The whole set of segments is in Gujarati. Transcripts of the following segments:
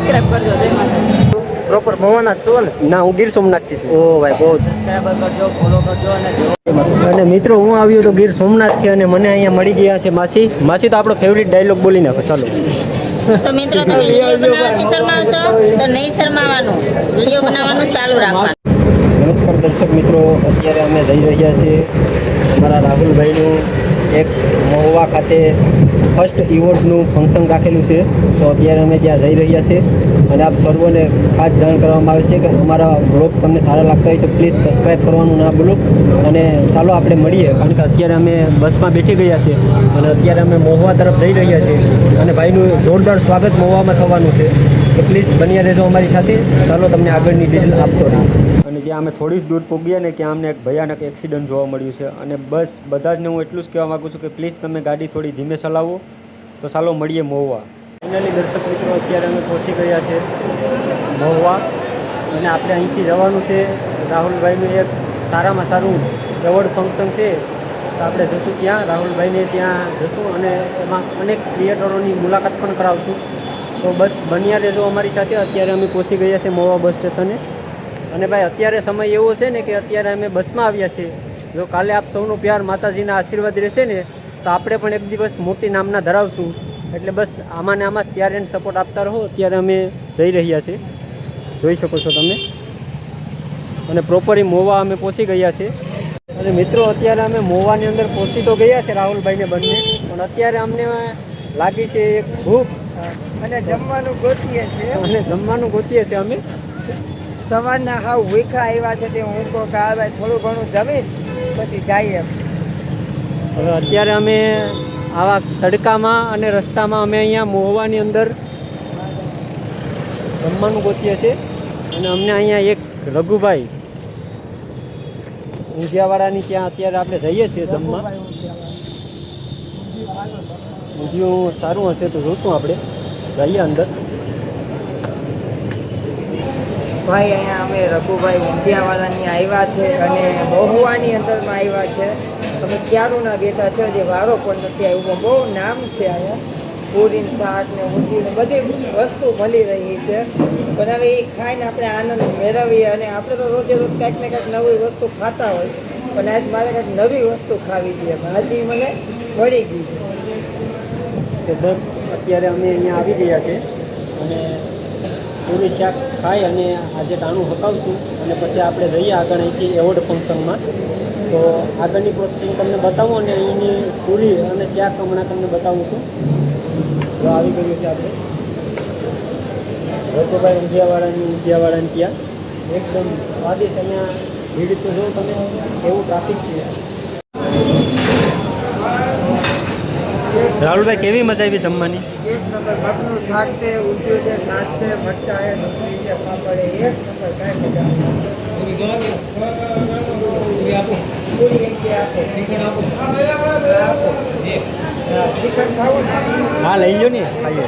સબસ્ક્રાઇબ કરજો. જય માતાજી. પ્રોપર મવાના છો ને? ના, હું ગીર સોમનાથથી છું. ઓ ભાઈ બહુ સબસ્ક્રાઇબર કરજો, ફોલો કરજો અને મિત્રો હું આવ્યો તો ગીર સોમનાથથી અને મને અહીંયા મળી ગયા છે માસી. માસી તો આપણો ફેવરિટ ડાયલોગ બોલી નાખો ચાલો. તો મિત્રો તમે વિડીયો બનાવવાથી શરમાવશો તો નહીં શરમાવાનું, વિડીયો બનાવવાનું ચાલુ રાખવાનું. નમસ્કાર દર્શક મિત્રો, અત્યારે અમે જઈ રહ્યા છીએ અમારા રાહુલભાઈનું એક મહુવા ખાતે ફર્સ્ટ ઇવોર્ડનું ફંક્શન રાખેલું છે. તો અત્યારે અમે ત્યાં જઈ રહ્યા છીએ અને આપ સર્વોને ખાસ જાણ કરવામાં આવે છે કે અમારા બ્લોગ તમને સારા લાગતા હોય તો પ્લીઝ સબસ્ક્રાઈબ કરવાનું ના ભૂલો. અને ચાલો આપણે મળીએ, કારણ કે અત્યારે અમે બસમાં બેઠી ગયા છે અને અત્યારે અમે મહુવા તરફ જઈ રહ્યા છીએ અને ભાઈનું જોરદાર સ્વાગત મહુવામાં થવાનું છે. તો પ્લીઝ બન્યા રહેજો અમારી સાથે. ચાલો તમને આગળની ડિટેલ આપતો રહીશ. અને જ્યાં અમે થોડી જ દૂર પહોંચ્યા ને ત્યાં અમને એક ભયાનક એક્સિડન્ટ જોવા મળ્યું છે અને બસ બધા જ ને હું એટલું જ કહેવા માગું છું કે પ્લીઝ તમે ગાડી થોડી ધીમે ચલાવો. તો ચાલો મળીએ મહુવા. ફાઇનલી દર્શક મિત્રો અત્યારે અમે પહોંચી ગયા છે મહુવા અને આપણે અહીંથી જવાનું છે રાહુલભાઈનું એક સારામાં સારું એવોર્ડ ફંક્શન છે. તો આપણે જશું ત્યાં, રાહુલભાઈને ત્યાં જશું અને એમાં અનેક ક્રિએટરોની મુલાકાત પણ કરાવશું. તો બસ બન્યા રહેજો અમારી સાથે. અત્યારે અમે પહોંચી ગયા છે મહુવા બસ સ્ટેશને અને ભાઈ અત્યારે સમય એવો છે ને કે અત્યારે અમે બસમાં આવ્યા છીએ. જો કાલે આપ સૌનો પ્યાર માતાજીના આશીર્વાદ રહેશે ને તો આપણે પણ એક દિવસ મોટી નામના ધરાવશું. એટલે બસ આમાં ને આમાં જ ત્યારે એને સપોર્ટ આપતા રહો. અત્યારે અમે જઈ રહ્યા છીએ, જોઈ શકો છો તમે. અને પ્રોપર મહુવા અમે પહોંચી ગયા છે. અને મિત્રો અત્યારે અમે મહુવાની અંદર પહોંચી તો ગયા છે રાહુલભાઈને બંને, પણ અત્યારે અમને લાગી છે એક ભૂખ અને જમવાનું ગોતીએ છીએ. છીએ અમે. સવારના હાવ ભૂખા આવ્યા છે તે હું કહું કે ભાઈ થોડું ઘણું જમી પછી જઈએ. હવે અત્યારે અમે આવા તડકામાં અને રસ્તામાં અમે અહીંયા મહુવાની અંદર જમવાનું ગોતીએ છીએ અને અમને અહીંયા એક રઘુભાઈ ઊંધિયાવાળાની ત્યાં અત્યારે આપણે જઈએ છીએ જમવા. ઊંધિયું સારું હશે તો જોશું, આપણે જઈએ અંદર. ભાઈ અહીંયા અમે રઘુભાઈ ઊંધિયાવાળાની આવ્યા છે અને મહુવાની અંદરમાં આવ્યા છે. અમે ક્યારોના બેઠા છે, જે વારો પણ નથી આવ્યો. બહુ નામ છે અહીંયા, પૂરીને શાક ને ઊંધિયું ને બધી વસ્તુ મળી રહી છે. પણ હવે એ ખાઈને આપણે આનંદ મેળવીએ અને આપણે તો રોજે રોજ કંઈક ને કંઈક નવી વસ્તુ ખાતા હોય, પણ આજ મારે કંઈક નવી વસ્તુ ખાવી જોઈએ. ભાજી મને મળી ગઈ તો બસ અત્યારે અમે અહીંયા આવી ગયા છે અને પૂરી શાક ખાઈ અને આજે ટાણું હકાવશું અને પછી આપણે જઈએ આગળ અહીંથી એવોર્ડ ફંક્શનમાં. તો આગળની પ્રોસેસિંગ તમને બતાવું અને અહીંની પૂરી અને શાક હમણાં તમને બતાવું છું. તો આવી ગયું છે આપણે રઘુભાઈ ઊંધિયાવાળાની ત્યાં એકદમ સ્વાદિષ્ટ. અહીંયા ભીડ તો જો તમે એવું ટ્રાફિક છે. રાહુલભાઈ કેવી મજા આવી જમવાની? એક નંબર. મગનું શાક છે, ઊંધિયું છે, છાશ છે, મરચાં છે, ડુંગળી છે, પાપડ છે. એક નંબર. કાંઈ મજા પૂરી એક બે આપો. આપો. ચિકન ખાવું ને? હા લઈ લો ને, ખાઈએ.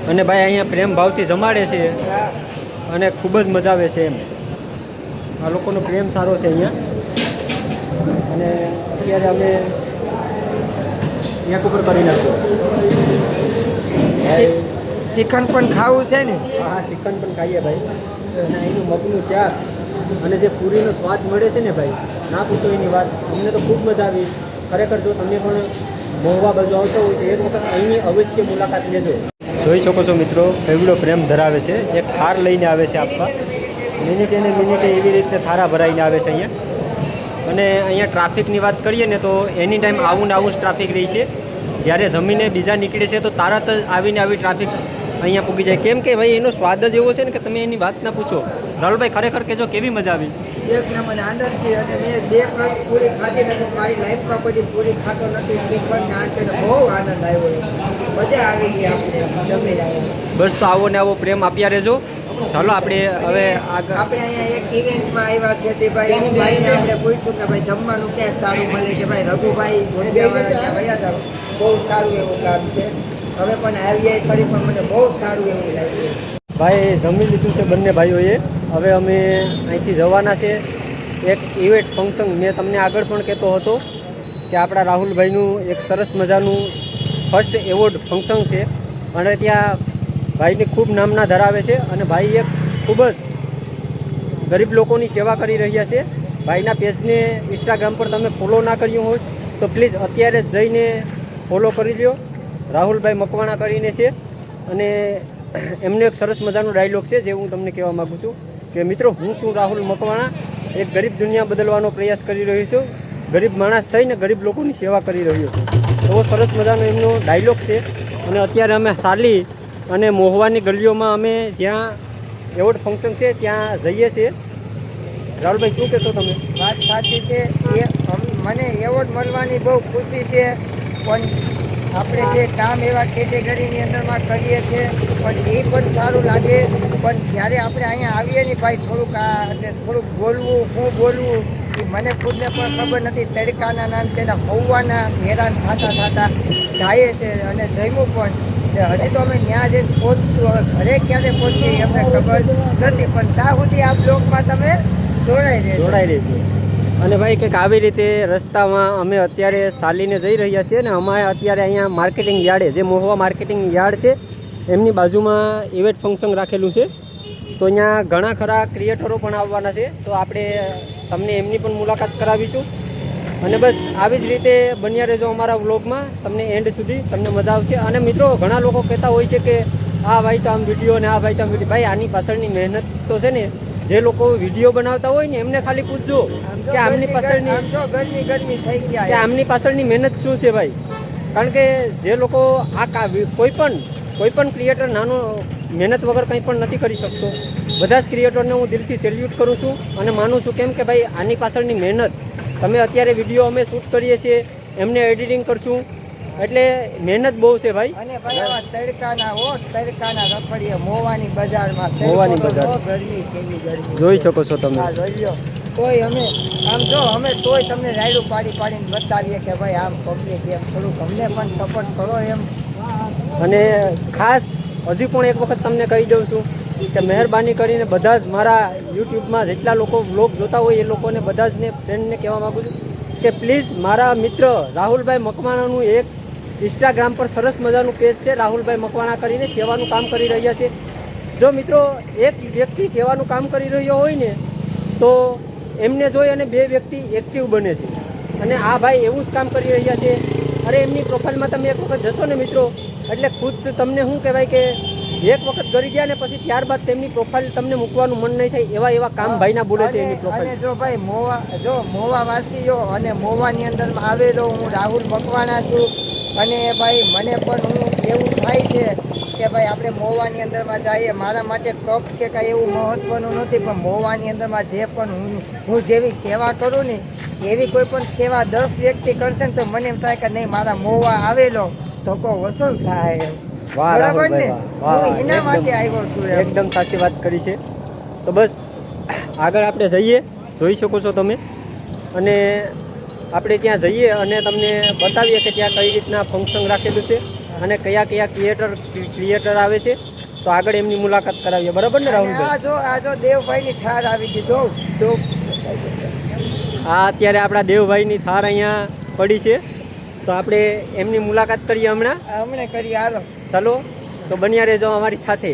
અને ભાઈ અહીંયા પ્રેમ ભાવથી જમાડે છે અને ખૂબ જ મજા આવે છે એમ. આ લોકોનો પ્રેમ સારો છે અહીંયા. અને અત્યારે અમે એક ઉપર કરી નાખ્યો. શ્રીખંડ પણ ખાવું છે ને? હા શ્રીખંડ પણ ખાઈએ ભાઈ. અને અહીંનું મગનું શાક અને જે પૂરીનો સ્વાદ મળે છે ને ભાઈ, ના પૂછો એની વાત. અમને તો ખૂબ મજા આવી. ખરેખર જો તમે પણ મહુવા બાજુ આવતો હોય તો એક વખત અહીંની અવશ્ય મુલાકાત લેજો. જોઈ શકો છો મિત્રો, એવડો પ્રેમ ધરાવે છે. એક થાર લઈને આવે છે આપવા. મિનિટે ને મિનિટે એવી રીતે થારા ભરાઈને આવે છે અહીંયા. અને અહીંયા ટ્રાફિકની વાત કરીએ ને તો એની ટાઈમ આવું ને આવું જ ટ્રાફિક રહી છે. જ્યારે જમીને બીજા નીકળે છે તો તરત જ આવીને આવી ટ્રાફિક અહીંયા પૂગી જાય. કેમ કે ભાઈ એનો સ્વાદ જ એવો છે ને કે તમે એની વાત ના પૂછો. રાહુલભાઈ ખરેખર કહેજો કેવી મજા આવી? એક નંબર આનંદથી. અને મેં 2 પગ પૂરી ખાધી નથી મારી લાઈફમાં, પછી પૂરી ખાતો નથી. શ્રીખંડ નાન કરીને બહુ આનંદ આવ્યો, મજા આવી ગઈ. આપણે જમી આવ્યા. બસ તો આવો ને આવો પ્રેમ આપ્યા રહેજો. ચાલો આપણે હવે આગળ. આપણે અહીંયા એક ઇવેન્ટમાં આવ્યા છે તે ભાઈને આપણે પૂછ્યું કે ભાઈ જમવાનું ક્યાં સારું મળે, કે ભાઈ રઘુભાઈ ઊંધિયાવાળા ત્યાં વયા જાવ, બહુ સારું એવું કામ છે. હવે પણ આવીએ ખરી, પણ મને બહુ સારું એવું લાગ્યું. ભાઈ જમી લીધું છે બંને ભાઈઓએ. હવે અમે અહીંથી જવાના છે એક ઇવેન્ટ ફંક્શન. મેં તમને આગળ પણ કહેતો હતો કે આપણા રાહુલભાઈનું એક સરસ મજાનું ફર્સ્ટ એવોર્ડ ફંક્શન છે અને ત્યાં ભાઈની ખૂબ નામના ધરાવે છે અને ભાઈ એક ખૂબ જ ગરીબ લોકોની સેવા કરી રહ્યા છે. ભાઈના પેજને ઇન્સ્ટાગ્રામ પર તમે ફોલો ના કર્યું હોય તો પ્લીઝ અત્યારે જ જઈને ફોલો કરી લ્યો. રાહુલભાઈ મકવાણા કરીને છે અને એમનો એક સરસ મજાનો ડાયલોગ છે જે હું તમને કહેવા માગું છું કે મિત્રો, હું છું રાહુલ મકવાણા, એક ગરીબ દુનિયા બદલવાનો પ્રયાસ કરી રહ્યો છું. ગરીબ માણસ થઈને ગરીબ લોકોની સેવા કરી રહ્યો છું. એવો સરસ મજાનો એમનો ડાયલોગ છે. અને અત્યારે અમે સાલી અને મોહવાની ગલીઓમાં અમે જ્યાં એવોર્ડ ફંક્શન છે ત્યાં જઈએ છીએ. રાહુલભાઈ શું કહેશો તમે? વાત સાચી છે. મને એવોર્ડ મળવાની બહુ ખુશી છે, પણ આપણે જે કામ એવા કેટેગરીની અંદરમાં કરીએ છીએ પણ એ પણ સારું લાગે. પણ જ્યારે આપણે અહીંયા આવીએ ને ભાઈ થોડુંક બોલવું, હું બોલવું એ મને ખુદને પણ ખબર નથી. તડકાના નામ તેના હોવાના હેરાન થતા જાય છે અને જમ્યું પણ હજી તો અમે ત્યાં જઈને પહોંચશું. હવે ઘરે ક્યારે પહોંચીએ અમને ખબર નથી, પણ ત્યાં સુધી આ બ્લોકમાં તમે જોડાઈ રહેજો. અને ભાઈ કંઈક આવી રીતે રસ્તામાં અમે અત્યારે સાલીને જઈ રહ્યા છીએ ને અમારે અત્યારે અહીંયા માર્કેટિંગ યાર્ડે, જે મહુવા માર્કેટિંગ યાર્ડ છે એમની બાજુમાં ઇવેન્ટ ફંક્શન રાખેલું છે. તો અહીંયા ઘણા ખરા ક્રિએટરો પણ આવવાના છે, તો આપણે તમને એમની પણ મુલાકાત કરાવીશું. અને બસ આવી જ રીતે બન્યા રહેજો અમારા વ્લોગમાં, તમને એન્ડ સુધી તમને મજા આવશે. અને મિત્રો, ઘણા લોકો કહેતા હોય છે કે આ ભાઈ તો આમ વિડીયો ને આ ભાઈ તો આમ વિડીયો. ભાઈ આની પાછળની મહેનત તો છે ને, જે લોકો વિડીયો બનાવતા હોય ને એમને ખાલી પૂછજો કે આમની પાછળની મહેનત શું છે ભાઈ. કારણ કે જે લોકો કોઈ પણ ક્રિએટર નાનો મહેનત વગર કંઈ પણ નથી કરી શકતો. બધા જ ક્રિએટરને હું દિલથી સેલ્યુટ કરું છું અને માનું છું. કેમ કે ભાઈ આની પાછળની મહેનત, તમે અત્યારે વિડીયો અમે શૂટ કરીએ છીએ, એમને એડિટિંગ કરશું, એટલે મહેનત બહુ છે ભાઈ. અને ભાઈ આવા તડકાના રખડીએ મોવાની બજારમાં, ગરમી કેવી ગરમી જોઈ શકો છો તમે. તોય અમે તોય તમને રાયડું પાડીને બતાવીએ કે ભાઈ આમ પબ્લિક એમ થોડુંક અમને પણ સપોર્ટ કરો એમ. અને ખાસ હજી પણ એક વખત તમને કહી દઉં છું કે મહેરબાની કરીને બધા જ મારા યુટ્યુબમાં જેટલા લોકો વ્લોગ જોતા હોય એ લોકોને બધા જને ફ્રેન્ડને કહેવા માગું છું કે પ્લીઝ મારા મિત્ર રાહુલભાઈ મકવાણાનું એક ઇન્સ્ટાગ્રામ પર સરસ મજાનું પેજ છે, રાહુલભાઈ મકવાણા કરીને સેવાનું કામ કરી રહ્યા છે. જો મિત્રો, એક વ્યક્તિ સેવાનું કામ કરી રહ્યો હોય ને તો એમને જોઈ અને બે વ્યક્તિ એક્ટિવ બને છે. અને આ ભાઈ એવું જ કામ કરી રહ્યા છે. અરે એમની પ્રોફાઇલમાં તમે એક વખત જશો ને મિત્રો, એટલે ખુદ તમને શું કહેવાય કે એક વખત કરી ગયા ને પછી ત્યારબાદ તેમની પ્રોફાઇલ તમને મૂકવાનું મન નહીં થાય એવા કામ ભાઈના બોલે છે એની પ્રોફાઇલ. અને જો ભાઈ મોવા વાસીઓ અને મોવાની અંદરમાં આવેલો હું રાહુલ મકવાણા છું. અને ભાઈ મને પણ એવું થાય છે કે ભાઈ આપણે મોવાની અંદરમાં જઈએ. મારા માટે કપ છે કાંઈ એવું મહત્વનું નથી, પણ મોવાની અંદરમાં જે પણ હું જેવી સેવા કરું ને એવી કોઈ પણ સેવા 10 વ્યક્તિ કરશે ને તો મને એમ થાય કે નહીં, મારા મોવા આવેલો તો વસૂલ થાય. બરાબર ને? હું એના માટે આવ્યો છું. એકદમ સાચી વાત કરી છે. તો બસ આગળ આપણે જઈએ, જોઈ શકો છો તમે. અને આપણે ત્યાં જઈએ અને તમને બતાવીએ કે ત્યાં કઈ રીતના ફંક્શન રાખેલું છે અને કયા ક્રિએટર આવે છે. તો આગળ એમની મુલાકાત કરાવીએ. બરાબર ને રાહુલભાઈ? આ જો દેવભાઈની ઠાર આવી ગઈ. જો આ અત્યારે આપણા દેવભાઈની થાર અહીંયા પડી છે, તો આપણે એમની મુલાકાત કરીએ હમણાં કરીએ. હાલો ચાલો, તો બન્યા રહેજો અમારી સાથે.